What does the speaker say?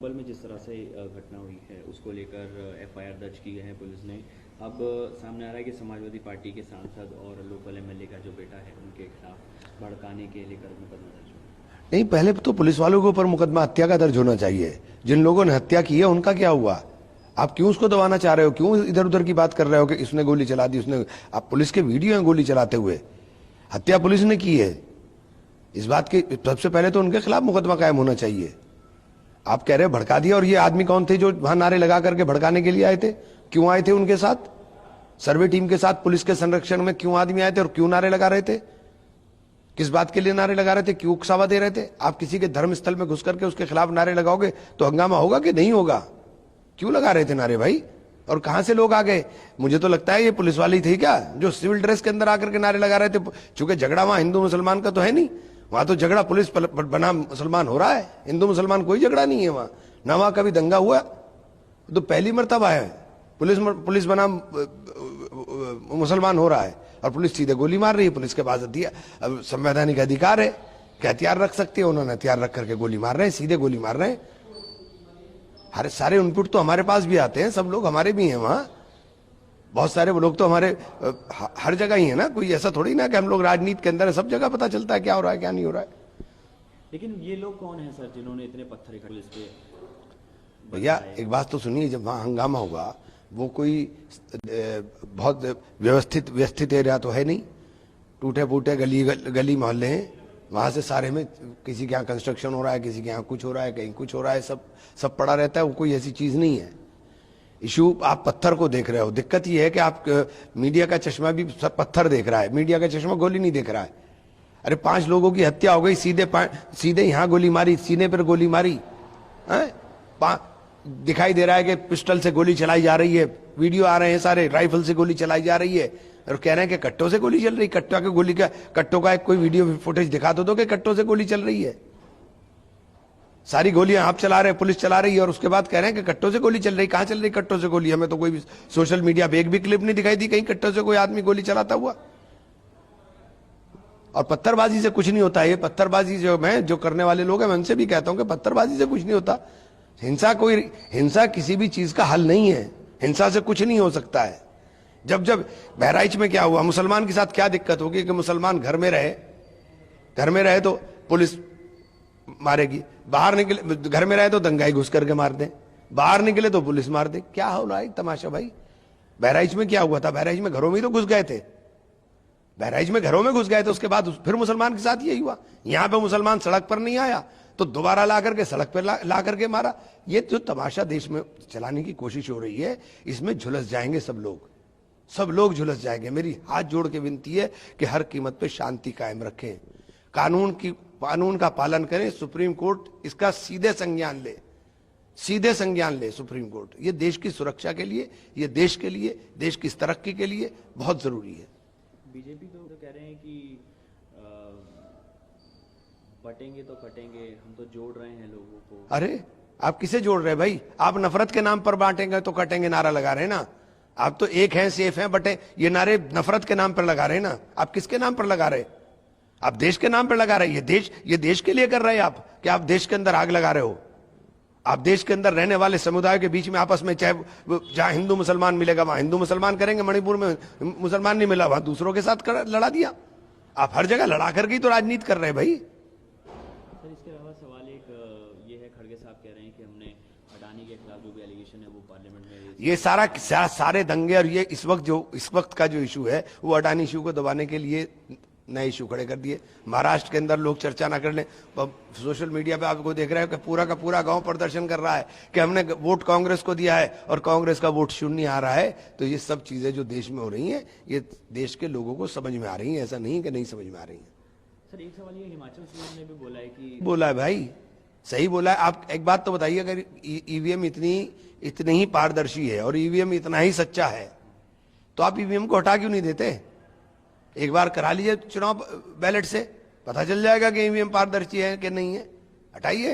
बल में जिस तरह से घटना हुई है उसको लेकर एफआईआर दर्ज की है पुलिस ने। अब सामने आ रहा है कि समाजवादी पार्टी के सांसद और लोकल एमएलए का जो बेटा है उनके खिलाफ भड़काने के लेकर मुकदमा दर्ज हुआ। नहीं, पहले तो पुलिस वालों के ऊपर मुकदमा हत्या का दर्ज होना चाहिए। जिन लोगों ने हत्या की है उनका क्या हुआ? आप क्यों उसको दबाना चाह रहे हो? क्यों इधर उधर की बात कर रहे हो कि इसने गोली चला दी, उसने? आप पुलिस के वीडियो हैं गोली चलाते हुए। हत्या पुलिस ने की है। इस बात की सबसे पहले तो उनके खिलाफ मुकदमा कायम होना चाहिए। आप कह रहे हैं भड़का दिया, और ये आदमी कौन थे जो वहां नारे लगा करके भड़काने के लिए आए थे? क्यों आए थे उनके साथ? सर्वे टीम के साथ पुलिस के संरक्षण में क्यों आदमी आए थे और क्यों नारे लगा रहे थे? किस बात के लिए नारे लगा रहे थे? क्यों उकसावा दे रहे थे? आप किसी के धर्म स्थल में घुस करके उसके खिलाफ नारे लगाओगे तो हंगामा होगा कि नहीं होगा? क्यों लगा रहे थे नारे भाई? और कहां से लोग आ गए? मुझे तो लगता है ये पुलिस वाले थे क्या जो सिविल ड्रेस के अंदर आकर के नारे लगा रहे थे। चूंकि झगड़ा वहां हिंदू मुसलमान का तो है नहीं, वहां तो झगड़ा पुलिस बना मुसलमान हो रहा है। हिंदू मुसलमान कोई झगड़ा नहीं है वहां, ना वहां कभी दंगा हुआ। तो पहली मर्तबा है पुलिस बना मुसलमान हो रहा है और पुलिस सीधे गोली मार रही है। पुलिस के पास संवैधानिक अधिकार है कि हथियार रख सकती है, उन्होंने हथियार रख करके गोली मार रहे हैं, सीधे गोली मार रहे हैं। हर सारे इनपुट तो हमारे पास भी आते हैं, सब लोग हमारे भी हैं वहां। बहुत सारे लोग तो हमारे हर जगह ही है ना, कोई ऐसा थोड़ी ना कि हम लोग राजनीति के अंदर है, सब जगह पता चलता है क्या हो रहा है क्या नहीं हो रहा है। लेकिन ये लोग कौन है सर जिन्होंने इतने पत्थर पुलिस पे? भैया एक बात तो सुनिए, जब वहां हंगामा होगा वो कोई बहुत व्यवस्थित एरिया तो है नहीं। टूटे फूटे गली मोहल्ले हैं, वहां से सारे में किसी के यहाँ कंस्ट्रक्शन हो रहा है, किसी के यहाँ कुछ हो रहा है, कहीं कुछ हो रहा है, सब पड़ा रहता है। वो कोई ऐसी चीज नहीं है। इशू आप पत्थर को देख रहे हो। दिक्कत यह है कि आप मीडिया का चश्मा भी सब पत्थर देख रहा है, मीडिया का चश्मा गोली नहीं देख रहा है। अरे 5 लोगों की हत्या हो गई, सीधे यहां गोली मारी, सीने पर गोली मारी है। दिखाई दे रहा है कि पिस्टल से गोली चलाई जा रही है, वीडियो आ रहे हैं सारे, राइफल से गोली चलाई जा रही है, और कह रहे हैं कि कट्टों से गोली चल रही। कट्टों का एक कोई वीडियो फुटेज दिखा दो कि कट्टों से गोली चल रही है। सारी गोलियां आप चला रहे हैं, पुलिस चला रही है, और उसके बाद कह रहे हैं कि कट्टों से गोली चल रही। कहां चल रही कट्टों से गोली? हमें तो कोई भी सोशल मीडिया पे एक भी क्लिप नहीं दिखाई दी कहीं कट्टों से कोई आदमी गोली चलाता हुआ। और पत्थरबाजी से कुछ नहीं होता है। ये पत्थरबाजी जो करने वाले लोग हैं, मैं उनसे भी कहता हूं कि पत्थरबाजी से कुछ नहीं होता। हिंसा किसी भी चीज का हल नहीं है। हिंसा से कुछ नहीं हो सकता है। जब बहराइच में क्या हुआ, मुसलमान के साथ क्या दिक्कत होगी कि मुसलमान घर में रहे तो पुलिस मारेगी, बाहर निकले घर में रहे तो दंगाई घुस करके मार दे, बाहर निकले तो पुलिस मार दे। क्या हो रहा है तमाशा भाई? बहराइच में क्या हुआ था? बहराइच में घरों में तो घुस गए थे, बहराइच में घरों में घुस गए थे। उसके बाद फिर मुसलमान के साथ यही हुआ। यहां पे मुसलमान सड़क पर नहीं आया तो दोबारा ला करके सड़क पर ला करके मारा। ये जो तमाशा देश में चलाने की कोशिश हो रही है, इसमें झुलस जाएंगे सब लोग झुलस जाएंगे। मेरी हाथ जोड़ के विनती है कि हर कीमत पे शांति कायम रखें, कानून का पालन करें। सुप्रीम कोर्ट इसका सीधे संज्ञान ले सुप्रीम कोर्ट। ये देश की सुरक्षा के लिए, ये देश के लिए, देश की तरक्की के लिए बहुत जरूरी है। बीजेपी तो कह रहे हैं कि बटेंगे तो कटेंगे, हम तो जोड़ रहे हैं लोगों को। अरे आप किसे जोड़ रहे हैं भाई? आप नफरत के नाम पर बांटेंगे तो कटेंगे नारा लगा रहे हैं ना। आप तो एक हैं, सेफ हैं, बटे ये नारे नफरत के नाम पर लगा रहे हैं ना। आप किसके नाम पर लगा रहे? आप देश के नाम पर लगा रहे हैं। ये देश के लिए कर रहे हैं आप, कि आप देश के अंदर आग लगा रहे हो। आप देश के अंदर रहने वाले समुदाय के बीच में आपस में, चाहे जहां हिंदू मुसलमान मिलेगा वहां हिंदू मुसलमान करेंगे, मणिपुर में मुसलमान नहीं मिला वहां दूसरों के साथ लड़ा दिया। आप हर जगह लड़ा करके ही तो राजनीति कर रहे हैं भाई। सर इसके अलावा सवाल एक ये है, खड़गे साहब कह रहे हैं कि हमने अडानी के खिलाफ जो भी एलिगेशन है वो पार्लियामेंट में, ये सारे दंगे और ये इस वक्त का जो इशू है वो अडानी इशू को दबाने के लिए नए इशू खड़े कर दिए। महाराष्ट्र के अंदर लोग चर्चा ना कर लें, सोशल मीडिया पे आपको देख रहे हो कि पूरा का पूरा गांव प्रदर्शन कर रहा है कि हमने वोट कांग्रेस को दिया है और कांग्रेस का वोट शून्य आ रहा है। तो ये सब चीजें जो देश में हो रही हैं, ये देश के लोगों को समझ में आ रही हैं, ऐसा नहीं कि नहीं समझ में आ रही है। सर एक सवाल ये, हिमाचल सीएम ने भी बोला है कि, बोला है भाई, सही बोला है। आप एक बात तो बताइए, अगर ईवीएम इतनी ही पारदर्शी है और ईवीएम इतना ही सच्चा है तो आप ईवीएम को हटा क्यों नहीं देते? एक बार करा लीजिए चुनाव बैलेट से, पता चल जाएगा कि ईवीएम पारदर्शी है कि नहीं है। हटाइए।